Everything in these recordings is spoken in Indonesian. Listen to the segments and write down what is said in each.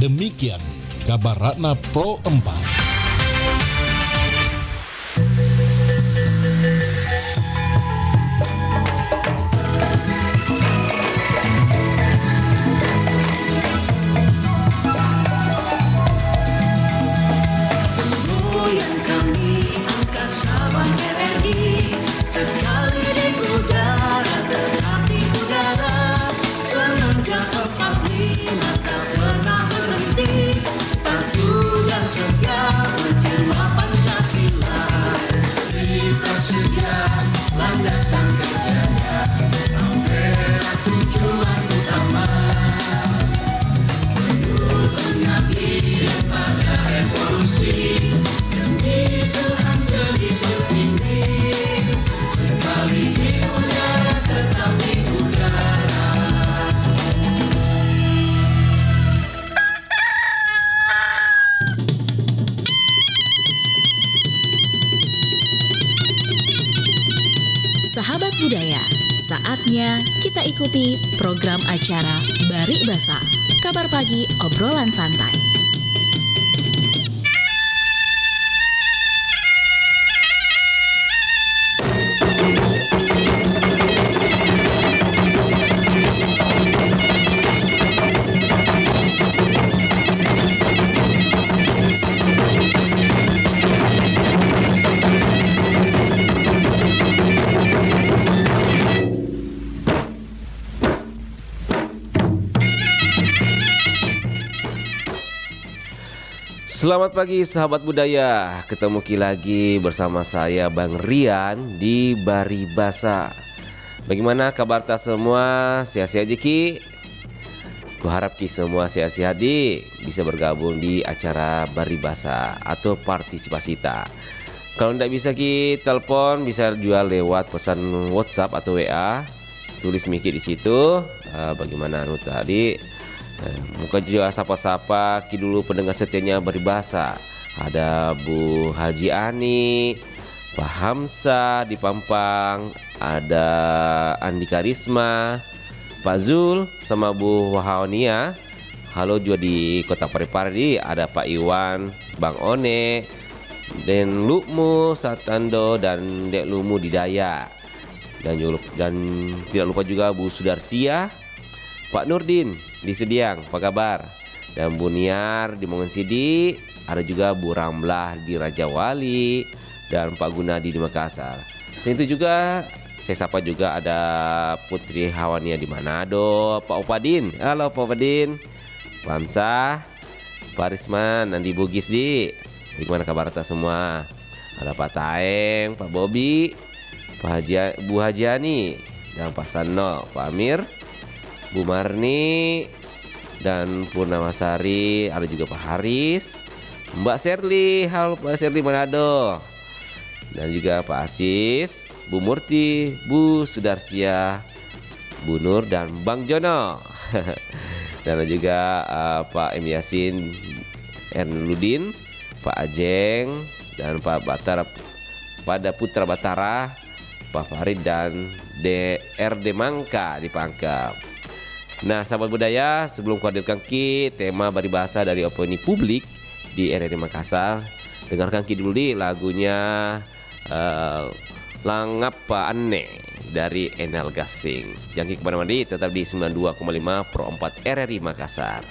Demikian kabar Ratna Pro 4. Sahabat budaya, saatnya kita ikuti program acara Barik Basa, kabar pagi obrolan santai. Selamat pagi sahabat budaya, ketemu lagi bersama saya Bang Rian di Bari Basa. Bagaimana kabar tak semua? Sehat-sehat aja Ki? Kuharap Ki semua sehat-sehat bisa bergabung di acara Bari Basa atau partisipasi ta. Kalau tidak bisa Ki telepon, bisa jual lewat pesan WhatsApp atau WA. Tulis mikir di situ. Bagaimana tadi? Muka juga sapa-sapa Ki dulu pendengar setianya Beribasa. Ada Bu Haji Ani, Pak Hamsa di Pampang, ada Andi Karisma, Pak Zul sama Bu Wahawania. Halo juga di Kota Parepare, ada Pak Iwan, Bang One, Den Lukmu Satando dan Dek Lumu di Daya. Dan tidak lupa juga Bu Sudarsia, Pak Nurdin di Sediang, apa kabar? Dan Bu Niar di Mongensidi, ada juga Bu Ramlah di Raja Wali, dan Pak Gunadi di Makassar. Selain itu juga saya sapa juga ada Putri Hawania di Manado, Pak Upadin, halo Pak Upadin, Pak Hamzah, Pak Risman, dan di Bugis di. Bagaimana kabar kita semua? Ada Pak Taeng, Pak Bobi, Bu Hajiani, dan Pak Sano, Pak Amir, Bu Marni dan Purnamasari, ada juga Pak Haris, Mbak Serli, halo Mbak Serli Manado, dan juga Pak Asis, Bu Murti, Bu Sudarsia, Bu Nur dan Bang Jono. Dan ada juga Pak M Yasin Ernudin, Pak Ajeng dan Pak Batara, pada Putra Batara, Pak Farid dan DRD Mangka di Pangkep. Nah sahabat budaya, sebelum kuhadirkan Ki tema Baribasa dari opini publik di RRI Makassar, dengarkan Ki dulu di lagunya Langapa Aneh dari Enel Gasing. Jangan Ki kemana-mana, tetap di 92,5 Pro 4 RRI Makassar.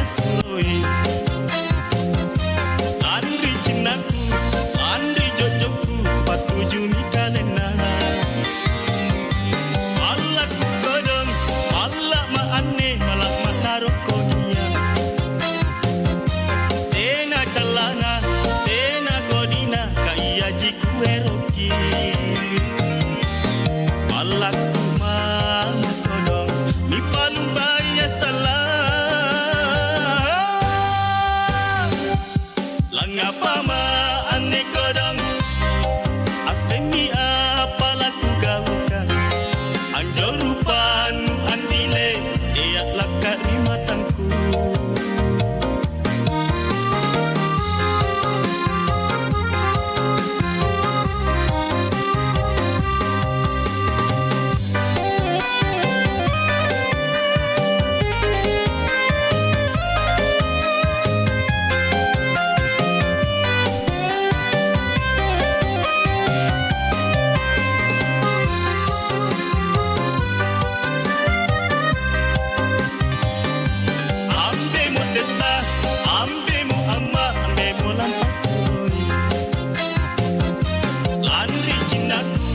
pasuroi Andri cinaku Andri jojoku patuju mikalena Malaku kodong malak ma aneh malak ma narokonia Tena calana tena godina kaya jiku eroki Malaku mama kodong mi palung baya salah Langapa ma ane kodong asemi apalaku gaukan Anjo rupanu andile eyak lakat rimatangku Ambemu teta, ambemu amma, ambemu lampasuri Landri cinaku,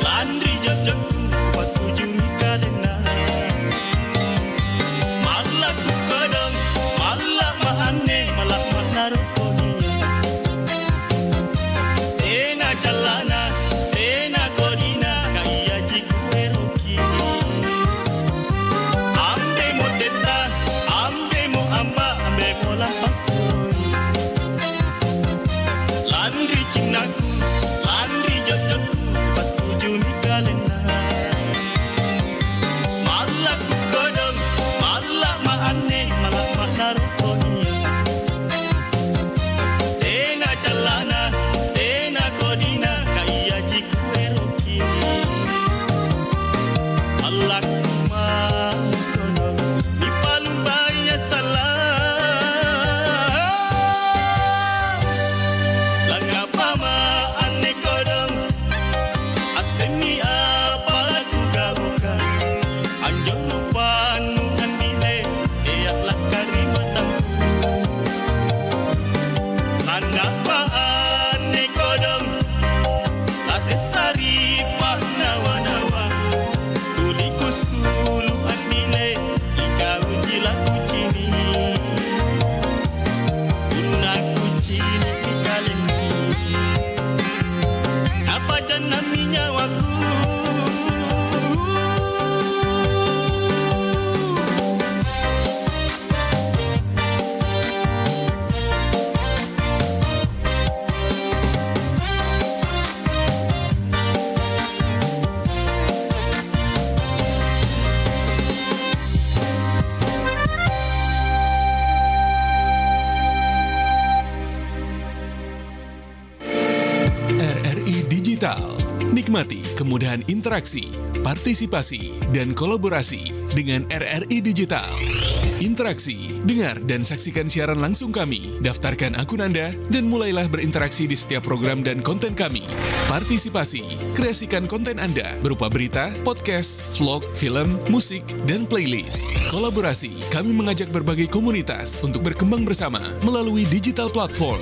landri jojoku, patuju mikalena Malaku kodong, malak ma aneh, malak ma narokonia Tena calana, tena godina, kaya jiku eroki Ambemu teta, ambemu amma, ambemu lampasuri Landri cinaku, landri jojoku, patuju mikalena Malaku kodong, malak ma aneh, malak ma narokonia Tena calana, tena godina, kaya jiku eroki Malaku mama kodong, mi palung baya salah Langapa ma ane kodong asemi apalaku gaukan Anjo rupanu andile eyak lakari matangku Langapa ane kodong lasesari pak nawa-nawa Tuliku sulu andile ikau jilaku cini Unaku cini mikalena Apa janami nyawaku RRI Digital. Nikmati kemudahan interaksi, partisipasi, dan kolaborasi dengan RRI Digital. Interaksi, dengar dan saksikan siaran langsung kami, daftarkan akun Anda, dan mulailah berinteraksi di setiap program dan konten kami. Partisipasi, kreasikan konten Anda berupa berita, podcast, vlog, film, musik, dan playlist. Kolaborasi, kami mengajak berbagai komunitas untuk berkembang bersama melalui digital platform.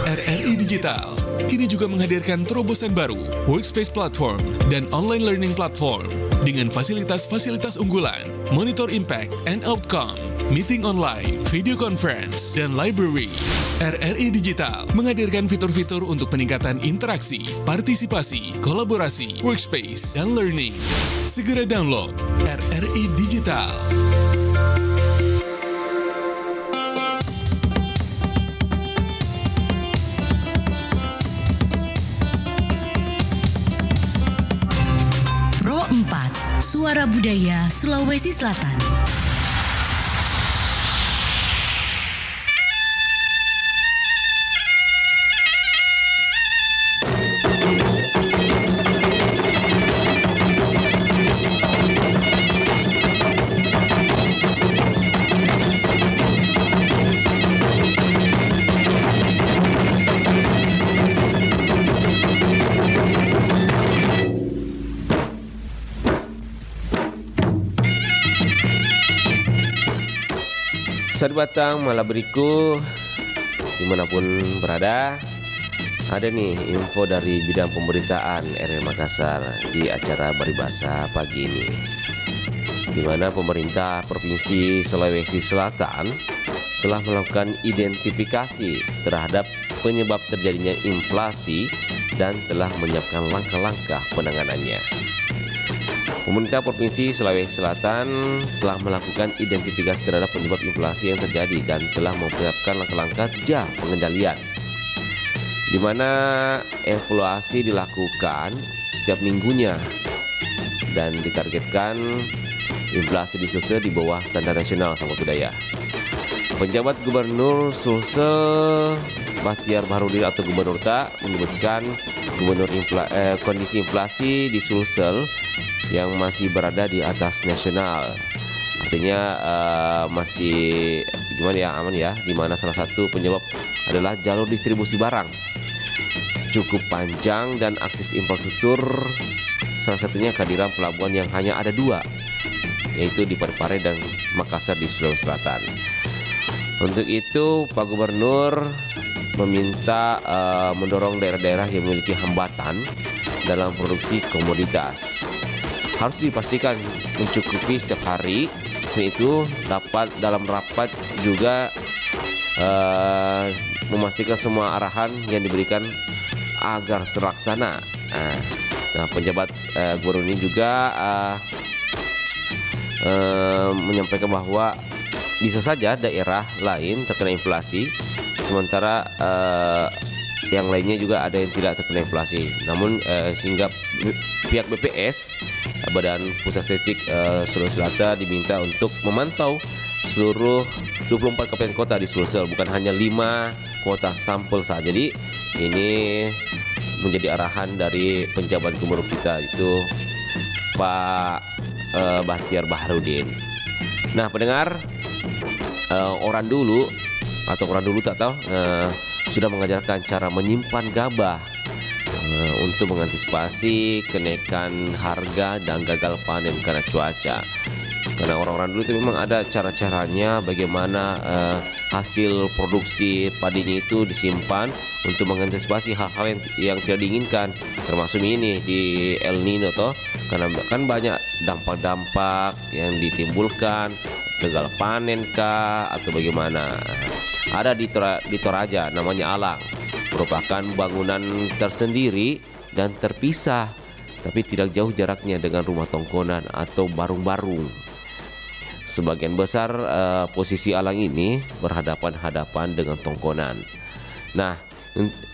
RRI Digital kini juga menghadirkan terobosan baru, workspace platform, dan online learning platform dengan fasilitas-fasilitas unggulan, monitor impact and outcome, meeting online, video conference, dan library. RRI Digital menghadirkan fitur-fitur untuk peningkatan interaksi, partisipasi, kolaborasi, workspace, dan learning. Segera download RRI Digital. Pro 4, Suara Budaya Sulawesi Selatan. Sari Batang, Malaberiku, dimanapun berada, ada nih info dari bidang pemberitaan RRI Makassar di acara Baribasa pagi ini, di mana pemerintah Provinsi Sulawesi Selatan telah melakukan identifikasi terhadap penyebab terjadinya inflasi dan telah menyiapkan langkah-langkah penanganannya. Pemerintah Provinsi Sulawesi Selatan telah melakukan identifikasi terhadap penyebab inflasi yang terjadi dan telah mempersiapkan langkah-langkah kerja pengendalian, di mana evaluasi dilakukan setiap minggunya dan ditargetkan inflasi di Sulsel di bawah standar nasional sahabat budaya. Penjabat Gubernur Sulsel Bahtiar Baharudin atau Gubernur Tak menyebutkan kondisi inflasi di Sulsel yang masih berada di atas nasional, artinya masih gimana ya, aman ya, di mana salah satu penyebab adalah jalur distribusi barang cukup panjang dan akses infrastruktur, salah satunya kehadiran pelabuhan yang hanya ada 2, yaitu di Parepare dan Makassar di Sulawesi Selatan. Untuk itu Pak Gubernur meminta mendorong daerah-daerah yang memiliki hambatan dalam produksi komoditas harus dipastikan mencukupi setiap hari. Selain itu dalam rapat juga memastikan semua arahan yang diberikan agar terlaksana. Nah, penjabat gubernur ini juga menyampaikan bahwa bisa saja daerah lain terkena inflasi, sementara yang lainnya juga ada yang tidak terkena inflasi. Namun sehingga pihak BPS, Badan Pusat Statistik Sulawesi Selatan, diminta untuk memantau seluruh 24 kabupaten kota di Sulsel, bukan hanya 5 kota sampel saja. Jadi ini menjadi arahan dari penjabat gubernur kita, itu Pak Bahtiar Baharudin. Nah, pendengar, orang dulu tak tahu sudah mengajarkan cara menyimpan gabah untuk mengantisipasi kenaikan harga dan gagal panen karena cuaca. Karena orang-orang dulu itu memang ada cara-caranya bagaimana hasil produksi padinya itu disimpan untuk mengantisipasi hal-hal yang tidak diinginkan, termasuk ini di El Nino toh, karena kan banyak dampak-dampak yang ditimbulkan, gagal panen kah atau bagaimana. Ada di Toraja namanya Alang, merupakan bangunan tersendiri dan terpisah, tapi tidak jauh jaraknya dengan rumah tongkonan atau barung-barung. Sebagian besar posisi Alang ini berhadapan-hadapan dengan tongkonan. Nah,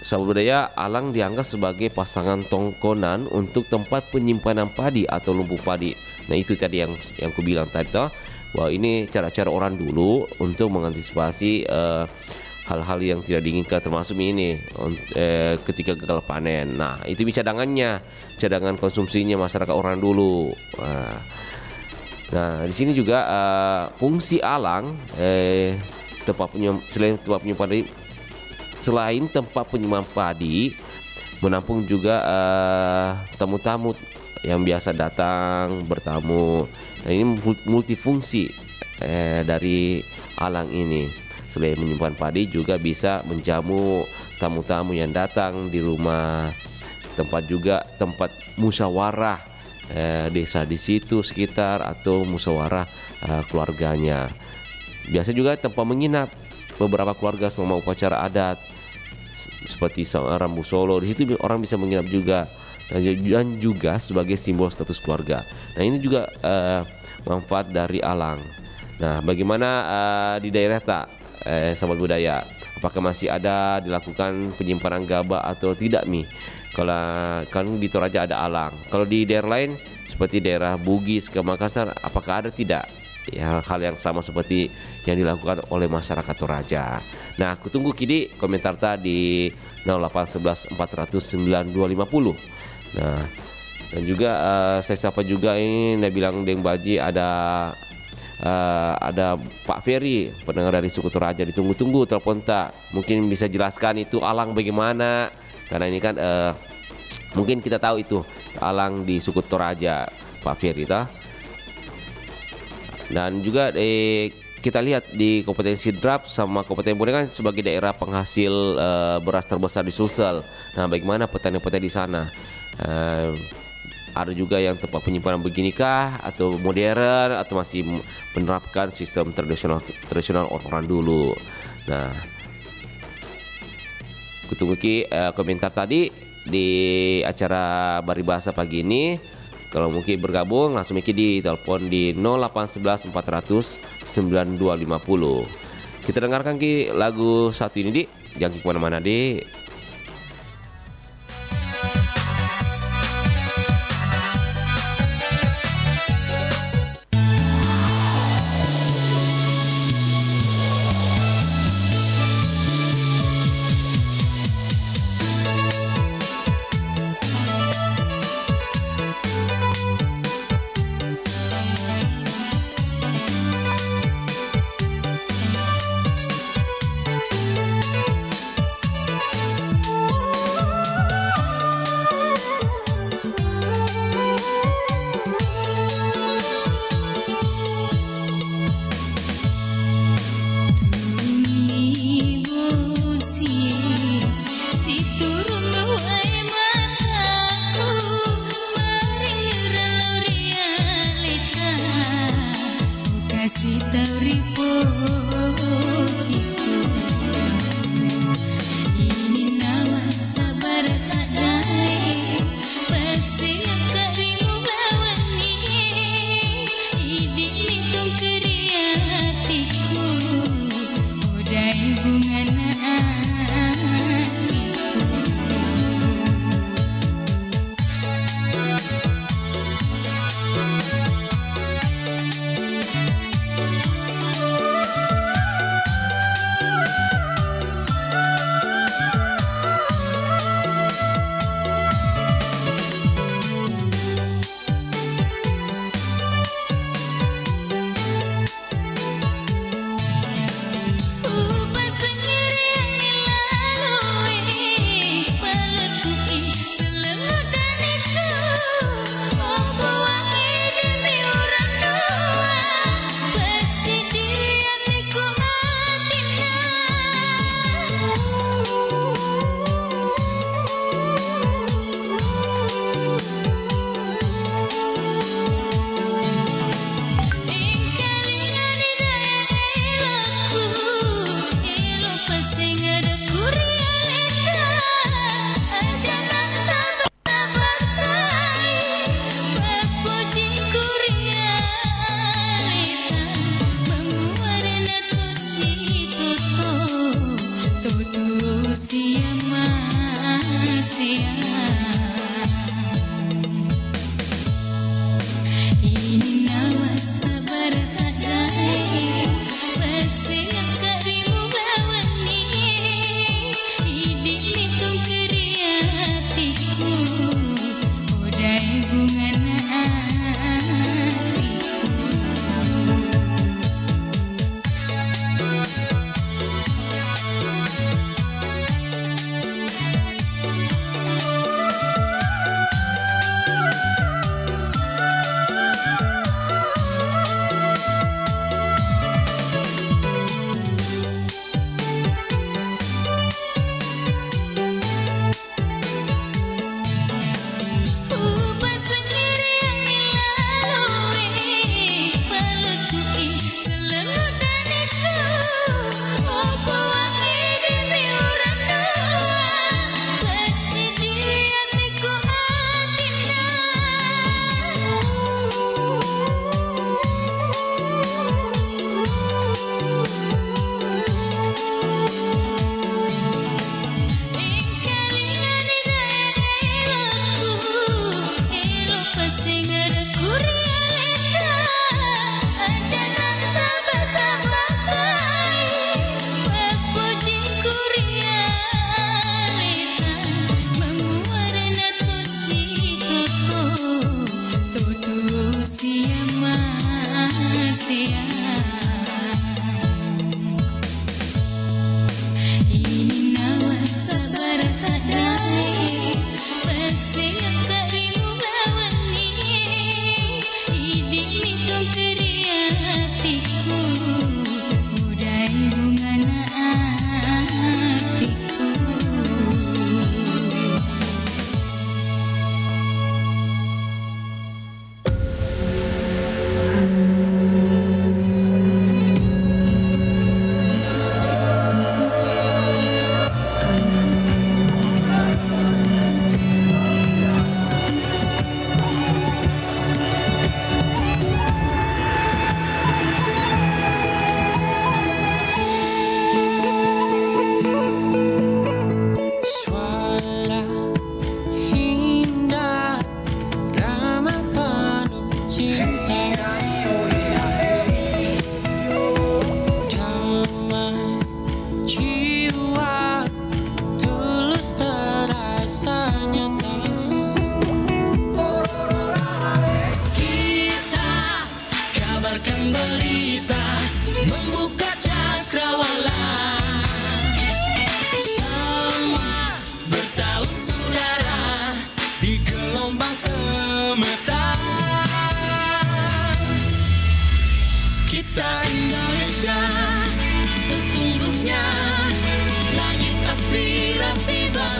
sahabat budaya, Alang dianggap sebagai pasangan tongkonan untuk tempat penyimpanan padi atau lumbung padi. Nah, itu tadi yang ku bilang tadi toh, bahwa ini cara-cara orang dulu untuk mengantisipasi hal-hal yang tidak diinginkan, termasuk ini ketika gagal panen. Nah, itu cadangan konsumsinya masyarakat orang dulu. Nah, di sini juga fungsi Alang selain tempat penyimpan padi, menampung juga tamu-tamu yang biasa datang bertamu. Nah, ini multifungsi dari Alang ini. Selain menyimpan padi, juga bisa menjamu tamu-tamu yang datang di rumah, tempat musyawarah desa di situ sekitar, atau musyawarah keluarganya. Biasa juga tempat menginap beberapa keluarga selama upacara adat seperti Rambu Solo. Di situ orang bisa menginap juga, dan juga sebagai simbol status keluarga. Nah, ini juga manfaat dari Alang. Nah, bagaimana di daerah tak, sahabat budaya, apakah masih ada dilakukan penyimpanan gabah atau tidak nih? Kalau kan di Toraja ada Alang, kalau di daerah lain seperti daerah Bugis ke Makassar, apakah ada tidak? Ya, hal yang sama seperti yang dilakukan oleh masyarakat Toraja. Nah, aku tunggu kini komentar tadi 0811 400 9250. Nah, dan juga saya sapa juga ini, dia bilang Deng Baji ada Pak Ferry, pendengar dari suku Toraja, ditunggu-tunggu telepon tak. Mungkin bisa jelaskan itu Alang bagaimana? Karena ini kan mungkin kita tahu itu Alang di suku Toraja, Pak Ferry ta. Dan juga kita lihat di Kabupaten Sidrap sama Kabupaten Bone kan sebagai daerah penghasil beras terbesar di Sulsel. Nah, bagaimana petani-petani di sana? Ada juga yang tempat penyimpanan beginikah atau modern atau masih menerapkan sistem tradisional orang dulu. Nah, kutunggu komentar tadi di acara Baribasa pagi ini. Kalau mungkin bergabung langsung Miki di telepon di 0811 400 9250. Kita dengarkan Ki lagu satu ini Di. Jangan kemana-mana Di.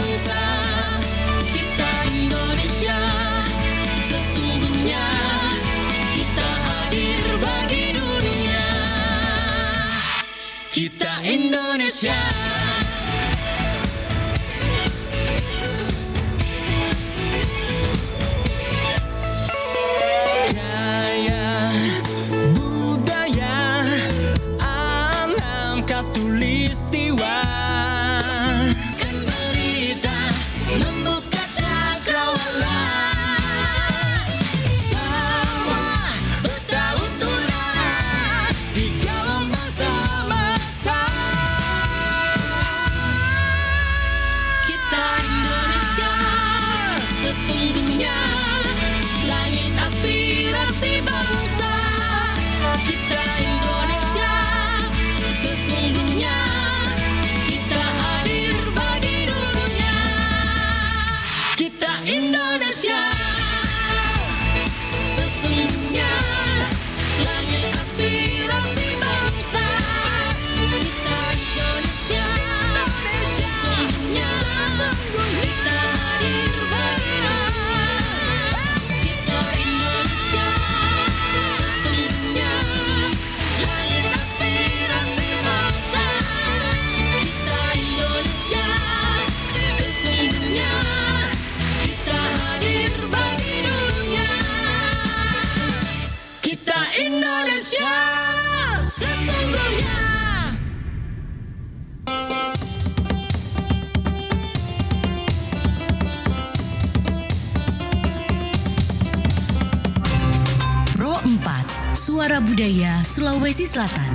bangsa, kita Indonesia. Sesungguhnya kita hadir bagi dunia. Kita Indonesia. Gaya, budaya, alam katulistiwa, kan berita membuka cakrawala. Sama bertaut udara di gelombang semesta. Kita Indonesia, sesungguhnya langit aspirasi bangsa. Kita Indonesia, sesungguhnya kita hadir bagi dunia. Kita Indonesia, sesungguhnya langit aspirasi bangsa. Kita Indonesia, sesungguhnya kita hadir bagi dunia. Kita Indonesia, sesungguhnya langit aspirasi bangsa. Kita Indonesia, sesungguhnya kita hadir bagi dunia. Kita Indonesia, sesungguhnya. Pro 4, Suara Budaya Sulawesi Selatan.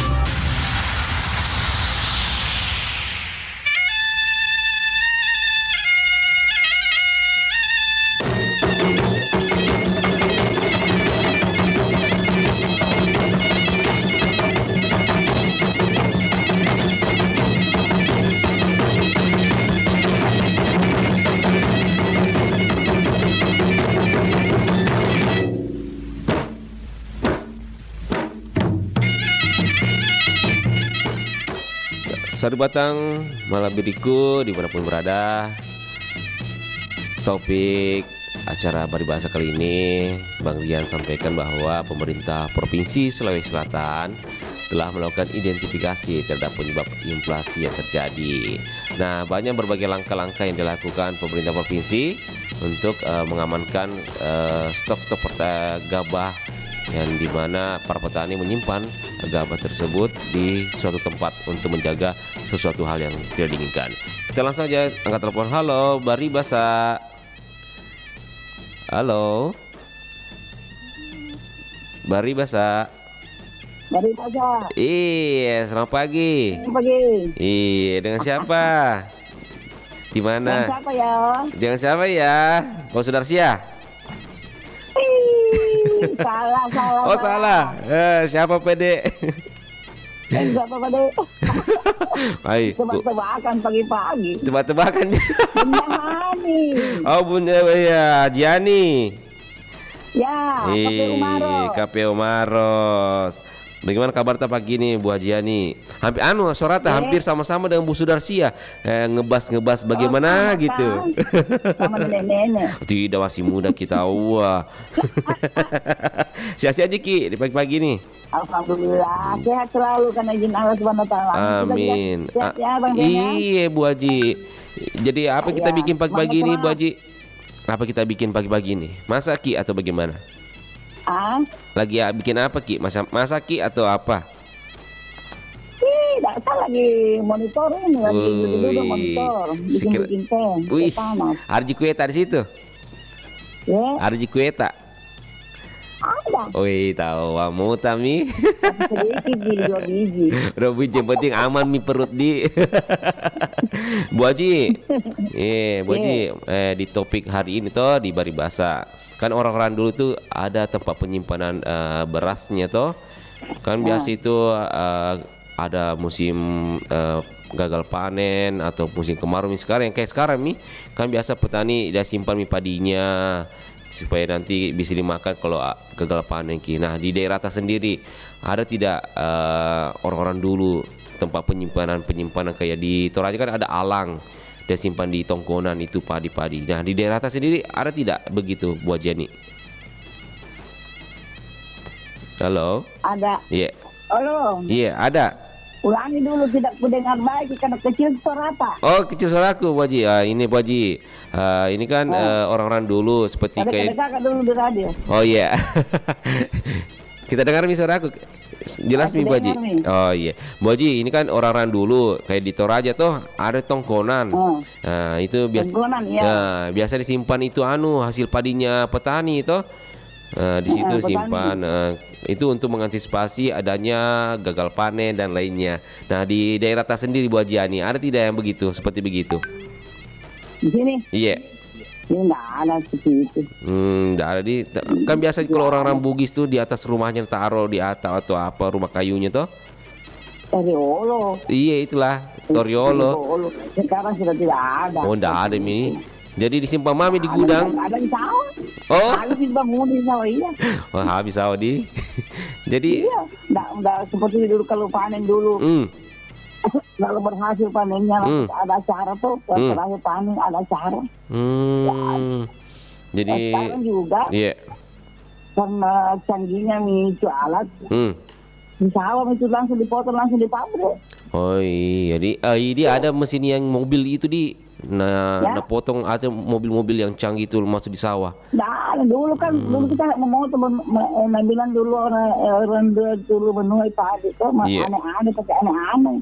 Sari Batang, malam biriku dimanapun berada. Topik acara Baribasa kali ini, Bang Rian sampaikan bahwa pemerintah Provinsi Sulawesi Selatan telah melakukan identifikasi terhadap penyebab inflasi yang terjadi. Nah, banyak berbagai langkah-langkah yang dilakukan pemerintah provinsi untuk mengamankan stok-stok gabah yang dimana para petani menyimpan gabah tersebut di suatu tempat untuk menjaga sesuatu hal yang tidak diinginkan. Kita langsung aja angkat telepon. Halo, Baribasa. Halo, Baribasa. Baribasa. Iya, selamat pagi. Selamat pagi. Iya, dengan siapa? Di mana? Dengan siapa ya? Dengan siapa ya? Kau Sudarsia? Salah. Oh, salah. Siapa Pede? Siapa pada? Hai. Tebak-tebakan pagi-pagi. Tebak-tebakan. Bunda Hani. Oh, Bunda ya, Jiani. Ya, KPU Maros. KPU Maros. Bagaimana kabar tak pagi ini Bu Hajiani? Hampir sorata hampir sama-sama dengan Bu Sudarsia. Ngebas bagaimana sama, gitu. Sama nenek-nenek. Tidak, masih muda kita. Wah. Sehat-sehat aja Ki di pagi-pagi nih. Alhamdulillah, sehat selalu karena izin Allah Subhanahu wa taala. Amin. Sehat ya, Bang Rian. Iya Bu Haji. Jadi apa kita Ya, bikin pagi-pagi ini semangat. Bu Haji? Apa kita bikin pagi-pagi ini? Masak Ki atau bagaimana? Ah, Lagi bikin apa Ki? Masak Ki atau apa? tidak, saya lagi monitor ini, lagi duduk Wih, monitor, sekira- bikin teh. Wih, Panas. Arji Kueta di situ. Ya, Arji Kueta. ada. Wih, tahu kamu Tami. Sedikit di 2 biji. Robi yang penting aman mi perut di. Bu Haji. Bu Haji, di topik hari ini toh di Baribasa. Kan orang-orang dulu tuh ada tempat penyimpanan berasnya toh. Kan biasa itu ada musim gagal panen atau musim kemarau. Sekarang yang kayak sekarang nih kan biasa petani dia simpan padinya supaya nanti bisa dimakan kalau gagal panen Ki. Nah, di daerah atas sendiri ada tidak orang-orang dulu tempat penyimpanan kayak di Toraja kan ada alang. dan simpan di tongkonan itu padi-padi. Nah, di daerah atas sendiri ada tidak begitu, Bu Haji? Halo? Ada. Iya. Halo, Iya, ada. ulangi dulu, tidak kudengar baik karena kecil suara apa? Oh, kecil suaraku, Bu Haji. Ini Bu Haji. Ini kan orang-orang dulu seperti Ada kayak kakak dulu di radio. Oh iya. Kita dengar nih suaraku. Jelas Aku nih Bu Haji. dengar nih. Oh iya. Bu Haji, ini kan orang-orang dulu kayak di Toraja tuh ada tongkonan. Nah, itu biasa. Tongkonan, iya. Nah, biasa disimpan itu hasil padinya petani itu. Di situ petani. simpan. Itu untuk mengantisipasi adanya gagal panen dan lainnya. Nah, di daerah atas sendiri Bu Haji Ani, ada tidak yang begitu, seperti begitu? Di sini, Iya. ini nggak ada seperti itu. Nggak ada kan biasa kalau orang-orang Bugis tuh di atas rumahnya taruh di atap atau apa rumah kayunya tuh. Toriolo. Iya itulah Toriolo. Toriolo. Sekarang sudah tidak ada. Oh, nggak ada ini. Jadi disimpan mami di gudang. Ada di sawah. Oh, Habis dibangun di sawah, iya. wah habis Saudi. Jadi, Iya, nggak seperti dulu kalau panen dulu. Kalau berhasil panennya ada cara tuh, terakhir panen ada cara. Jadi, Sekarang juga iya. karena canggihnya itu alat, di sawah itu langsung dipotong langsung di pabrik. Oh iya, jadi ada mesin yang mobil itu nah potong ada mobil-mobil yang canggih itu masuk di sawah. Nah, dulu kan dulu kita memotong, bilang dulu orang dulu menuai padi tuh aneh-aneh pakai aneh-aneh.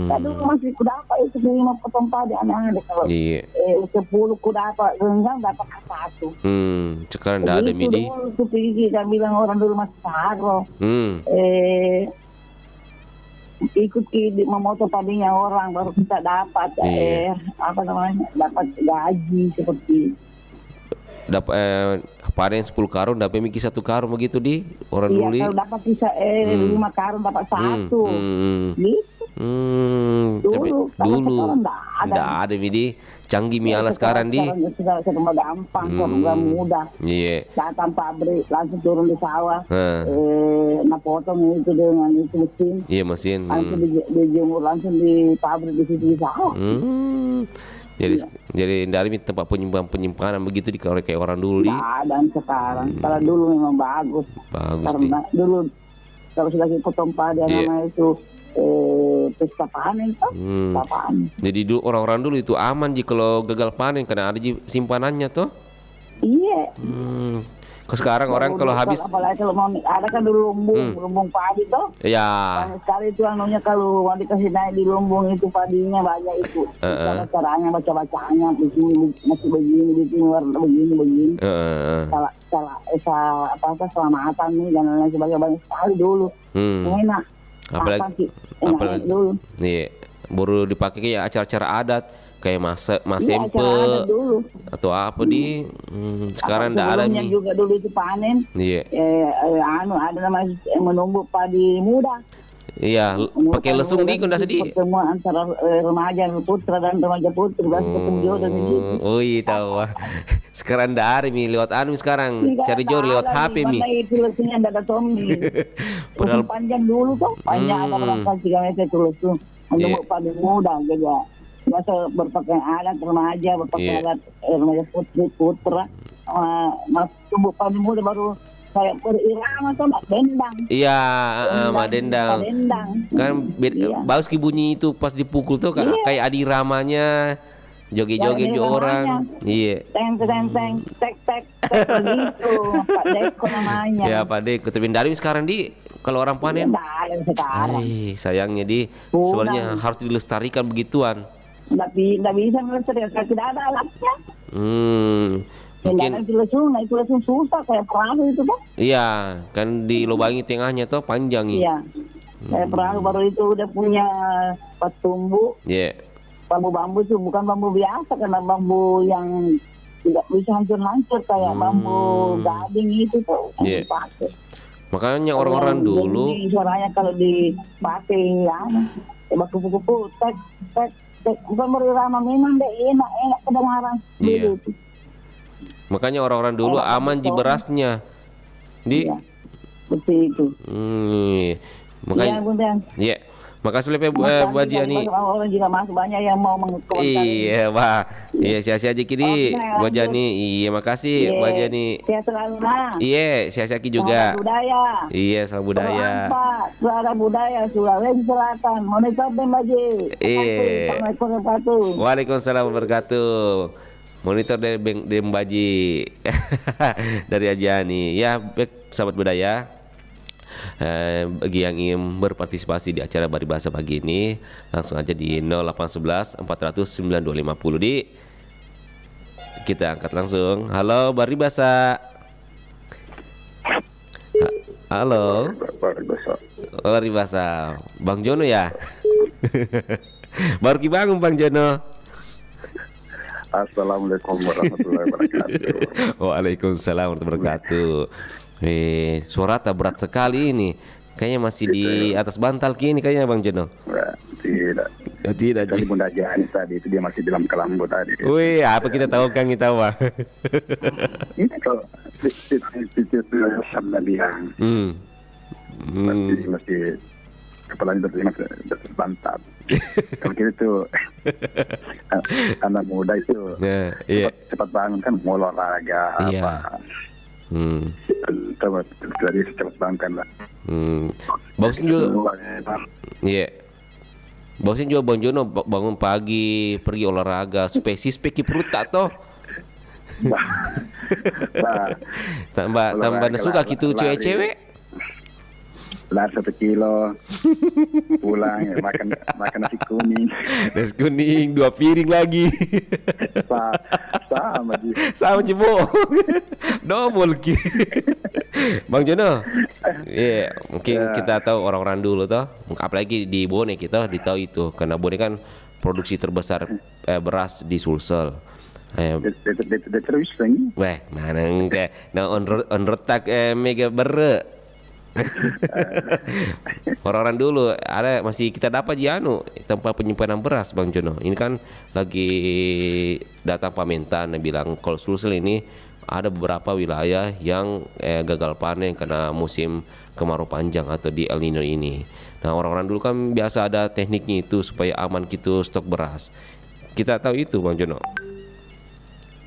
Nah, dulu masih kudapat itu 5 potong padi aneh-aneh kalau 10 kudapat renggang dapat satu. Sekarang tidak ada midi. Dulu tuh pergi dan bilang orang dulu masih saro. Ikut memotong padinya orang baru kita dapat apa namanya, dapat gaji seperti panen 10 karung dapat mikir 1 karung begitu di orang dulu. Iya, kalau dapat bisa 5 karung dapat 1 gitu. Dulu enggak ada midi canggih miala sekarang di. Sekarang gampang, sekarang mudah. Iya. Datang pabrik langsung turun di sawah. Nah, potong itu dengan itu mesin. Iya, mesin. Langsung dijemur langsung di pabrik di situ di sawah. Jadi dari tempat penyimpanan begitu di kayak orang dulu di. Dan sekarang kalau dulu memang bagus. Karena dulu kalau sudah potong padi namanya itu pesta panen tuh. Jadi dulu orang-orang dulu itu aman kalau gagal panen karena ada simpanannya tuh. Iya. Sekarang orang kalau habis apalagi kalau mau ada kan dulu lumbung padi tuh. Iya. Banyak sekali itu anunya kalau mau dikasih naik di lumbung itu padinya banyak itu. Caranya baca-bacanya begini masih begini warna begini. Salah keselamatan nih dan lain sebagainya banyak sekali dulu. Enak. Apalagi dulu. Iya. Baru dipakai kayak acara-acara adat kayak masempe atau apa di sekarang enggak ada nih. Juga dulu itu panen. Iya. Ada namanya menunggu padi muda. Iya, pakai lesung di kuda sedih. Pertemuan antara remaja putra dan remaja putri ketemu jodoh gitu. Oh iya tahu. Sekarang enggak ada nih lewat sekarang. Cari jodoh lewat HP mi. Itu lesungnya enggak ada tombi. Padahal panjang dulu tuh, panjang ada berapa 3 meter itu lesung. Menunggu padi muda juga. Masa berpakaian adat remaja, berpakaian adat remaja putri putra, tumbuh padi muda baru kayak berirama tuh dendang. Iya, dendang. Kan bagus bunyi itu pas dipukul tuh kayak adiramanya joget-joget orang. Iya. Teng tek begitu. Pak Deko namanya. Ya Pak Deko. Tapi dari sekarang kalau orang panen. Sekarang. Sayangnya sebenarnya harus dilestarikan begituan. Nggak bisa melestarikan, tidak ada alatnya. Mungkin itu lesung susah kayak perahu itu kan. Iya, kan dilubangi tengahnya tuh panjang. Iya. Kayak perahu baru itu udah punya patumbu. Iya. Bambu-bambu itu bukan bambu biasa karena bambu yang tidak bisa hancur-hancur kayak bambu gading itu tuh. Iya. Makanya orang-orang dulu suaranya kalau dipakai kupu-kupu tek bukan berirama memang enak kedengaran. Iya. Makanya orang-orang dulu aman di berasnya. Iya, seperti itu. Makanya. Iya. Makasih banyak Bu Haji Ani. Orang juga masih banyak yang mau mengkomentar. Iya, Wah. Iya, sehat-sehat aja kini. Oke, Bu Haji lanjut. Ani. Iya, makasih Bu Haji Ani. Sehat selalu nah. Iya, sehat-sehat juga. Salam budaya. Iya, salam budaya. Pak, suara budaya Sulawesi Selatan. Monitor Baji. Iya. Assalamualaikum warahmatullahi wabarakatuh. Waalaikumsalam warahmatullahi wabarakatuh. Monitor dari Dembaji dari Haji Ani. Ya, baik sahabat budaya. Bagi yang ingin berpartisipasi di acara Bari Bahasa pagi ini, langsung aja di 0811 400 9250 di kita angkat langsung. Halo Bari Bahasa. Halo. Bari Bahasa. Bang Jono ya. Baru bangun Bang Jono. Assalamualaikum warahmatullahi wabarakatuh. Waalaikumsalam warahmatullahi wabarakatuh. Suara tak berat sekali ini. Kayaknya masih di atas bantal kini kayaknya Bang Jono. Tidak. Tidak. Tadi Bunda Jani tadi itu dia masih dalam kelambu tadi. Wih, apa kita tahu Kang kita Bang? Ini kalau itu sama dia. Mesti kepalanya masih bantal. Kalau gitu anak muda itu cepat bangun kan mau olahraga apa. Jadi cepat bangun lah. Bagusnya juga. Iya. Bagusnya juga Bang Jono bangun pagi pergi olahraga supaya speki perut tak toh. Tambah suka gitu cewek-cewek. Lari 1 kilo, pulang makan nasi kuning. Nasi kuning 2 piring lagi. Sama Jibo. Double ki. Bang Jono. Iya, mungkin kita tahu orang-orang dulu toh, apalagi di Bone kita ditahu itu karena Bone kan produksi terbesar beras di Sulsel. Terus lagi. Weh, mana enggak? Nah on retak mega bere. Orang-orang dulu ada masih kita dapat tempat penyimpanan beras Bang Jono. Ini kan lagi datang pamentan bilang kalau Sulsel ini ada beberapa wilayah yang gagal panen karena musim kemarau panjang atau di El Nino ini. Nah orang-orang dulu kan biasa ada tekniknya itu supaya aman gitu stok beras. Kita tahu itu Bang Jono.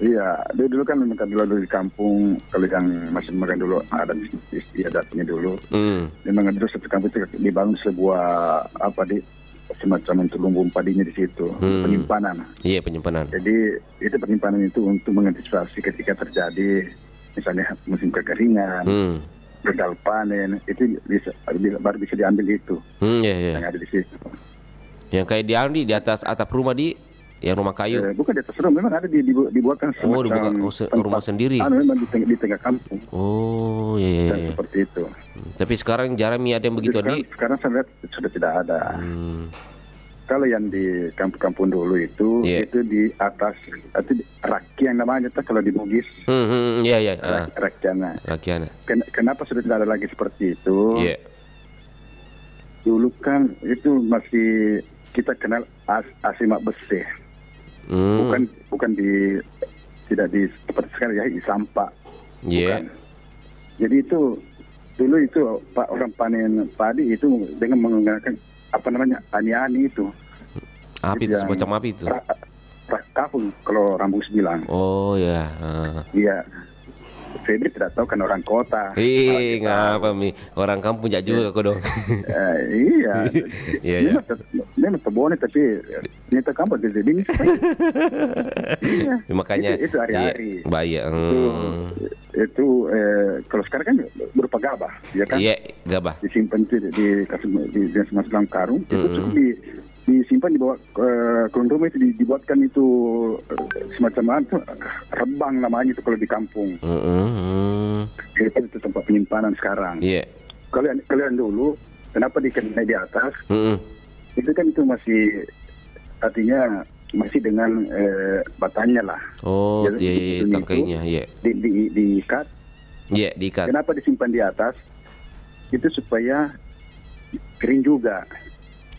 Iya, dia dulu kan makan dulu di kampung. Kalau yang masih makan dulu ada istiadatnya dulu. Memang dulu satu kampung itu dibangun sebuah di semacam untuk lumbung padinya di situ, penyimpanan. Iya, penyimpanan. Jadi itu penyimpanan itu untuk mengantisipasi ketika terjadi misalnya musim kekeringan, gagal panen, itu baru bisa diambil itu. Iya. Yang ada di situ. Yang kayak diambil di atas atap rumah yang rumah kayu. Bukan di atas rumah, memang ada dibuatkan dibuat rumah sendiri. Memang di tengah kampung. Oh, iya. Seperti itu. Tapi sekarang jarang ada yang begitu sekarang saya lihat sudah tidak ada. Kalau yang di kampung-kampung dulu itu di atas itu rakyat namanya kalau di Bugis. Iya. Rakyat. Kenapa sudah tidak ada lagi seperti itu? Iya. Dulu kan itu masih kita kenal asimak besi. Bukan tidak di seperti sekarang ya di sampah. Bukan. Jadi itu dulu itu orang panen padi itu dengan menggunakan ani-ani itu. Api itu semacam api itu. Kapung kalau Rambus bilang. Oh ya. Iya. Febri tidak tahu kan orang kota. Ngapa mi? Orang kampung juga aku dong. Iya. Iya. Memang terbone tapi ternyata kampung jadi dingin. Iya. Makanya itu hari-hari. Bahaya. Itu kalau sekarang kan berupa gabah, ya kan? Iya, gabah. Disimpan di dalam karung, itu cukup disimpan di bawah kurung rumah itu dibuatkan itu semacam rebang namanya itu kalau di kampung. Itu tempat penyimpanan sekarang. Iya. Kalian dulu kenapa dikenai di atas? Itu kan itu masih artinya masih dengan batanya lah. Oh, iya, tangkainya, iya. Diikat. Iya, diikat. Kenapa disimpan di atas? Itu supaya kering juga.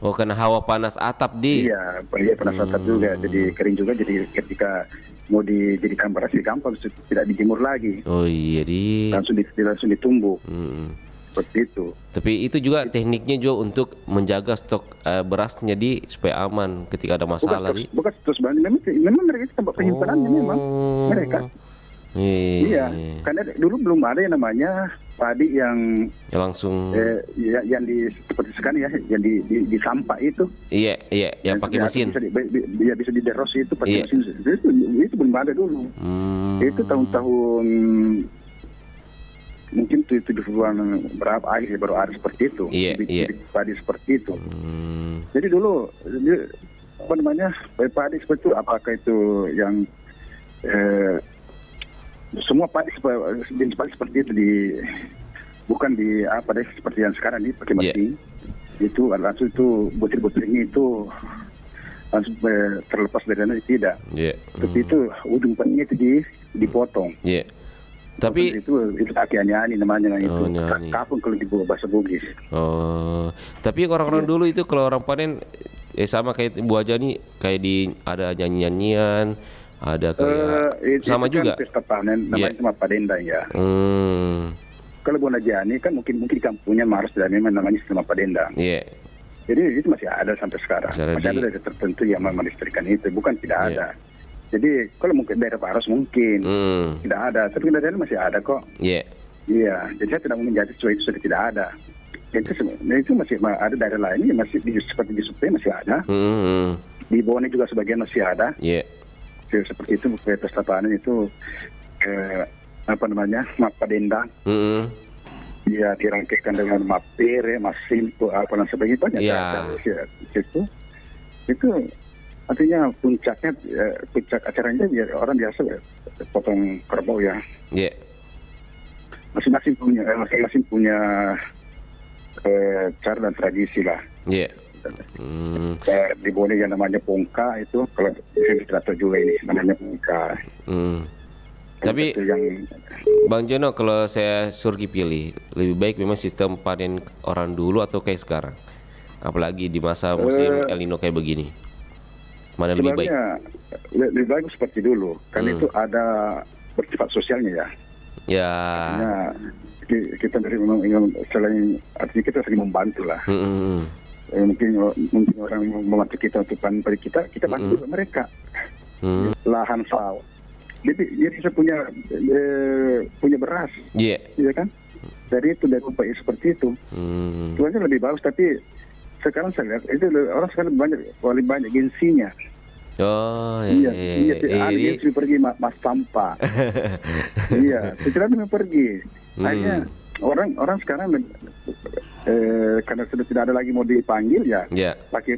Oh, karena hawa panas atap Iya, panas atap juga. Jadi kering juga. Jadi ketika mau dijadikan beras di gampang tidak dijemur lagi. Oh iya, langsung ditumbuk. seperti itu. Tapi itu juga tekniknya juga untuk menjaga stok berasnya supaya aman ketika ada masalah Bukan terus memang mereka itu tempat penyimpanannya memang mereka. Iya, karena dulu belum ada yang namanya padi yang langsung yang seperti sekarang ya, yang di sampah itu. Iya, yang pakai mesin. Bisa dideros itu pakai mesin. Itu belum ada dulu. Itu tahun-tahun mungkin 70-an berapa akhir baru ada seperti itu. Iya. Padi seperti itu. Jadi dulu apa namanya padi seperti itu, apakah itu yang semua padi jenis padi seperti itu bukan seperti yang sekarang pakai mesin. Itu langsung itu butir-butirnya itu langsung terlepas dari sana tidak. Tapi itu ujung padinya itu dipotong. Tapi itu kaki nyani namanya itu. Kapung kalau di bahasa Bugis. Tapi orang-orang dulu itu kalau orang panen sama kayak Bu Aja nih, kayak ada nyanyian, ada kayak sama itu juga. Kan pesta panen namanya cuma padendang ya. Kalau Bu Najani kan mungkin di kampungnya Mars dan memang namanya cuma padendang. Jadi itu masih ada sampai sekarang. Masih ada daerah tertentu yang melistrikan itu, bukan tidak ada. Jadi kalau mungkin daerah Paros mungkin tidak ada, tapi daerah masih ada kok. Iya, jadi saya tidak mau menjadi itu sudah tidak ada. Itu masih ada daerah lain yang masih seperti di Supe masih ada. Di Bone juga sebagian masih ada. Seperti itu pesta panen itu apa namanya map padendang. Dia dirangkaikan dengan map pere, mas simpo, apa dan sebagainya banyak. Itu artinya puncak acaranya biar orang biasa potong kerbau ya. Masing-masing punya cara dan tradisi lah. Di Bone yang namanya pongka itu, kalau di Terato juga ini namanya pongka. Tapi Bang Jono, kalau saya suruh pilih, lebih baik memang sistem panen orang dulu atau kayak sekarang? Apalagi di masa musim El Nino kayak begini. Mana lebih baik? Lebih baik seperti dulu, karena itu ada bersifat sosialnya ya. Artinya kita dari selain artinya kita sering membantu lah. Mungkin orang membantu kita untuk panen padi kita bantu mereka. Lahan sawah. Jadi bisa punya beras, iya kan? Dari upaya seperti itu. Tuanya lebih bagus, tapi sekarang saya lihat itu orang sekarang paling banyak gengsinya. Gengsi pergi mas sampah. Sekarang memang pergi. Hanya orang sekarang karena sudah tidak ada lagi mau dipanggil pakai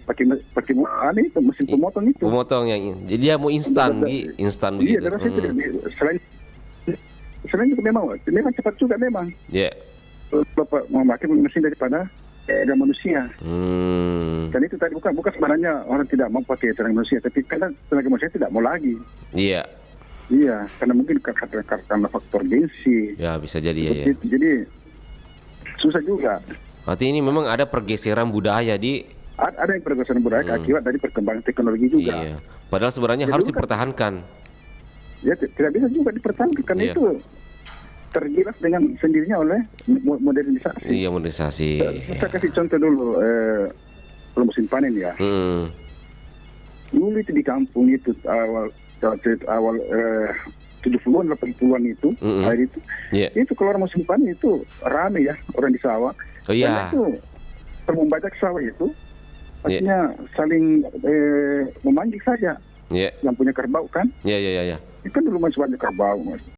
itu mesin pemotong itu. Pemotong yang jadi dia mau instan begitu. Iya, terus itu selain itu memang cepat juga memang. Bapak memakai mesin daripada manusia. Dan itu tadi bukan sebenarnya orang tidak mau pakai tenaga manusia, tapi karena tenaga manusia tidak mau lagi. Iya, karena mungkin karena faktor gengsi. Ya bisa jadi itu. Jadi susah juga. Berarti ini memang ada pergeseran budaya ada yang pergeseran budaya akibat dari perkembangan teknologi juga. Iya. Padahal sebenarnya harus dipertahankan. Ya tidak bisa juga dipertahankan karena itu tergilas dengan sendirinya oleh modernisasi. Iya, modernisasi. Saya kasih contoh dulu kalau musim panen ya. Dulu itu di kampung itu awal 70-an 80-an itu air itu. Itu keluar musim panen itu rame ya orang di sawah. Karena itu membajak sawah itu artinya saling memancing saja. Yang punya kerbau kan? Iya. Itu dulu masih banyak kerbau.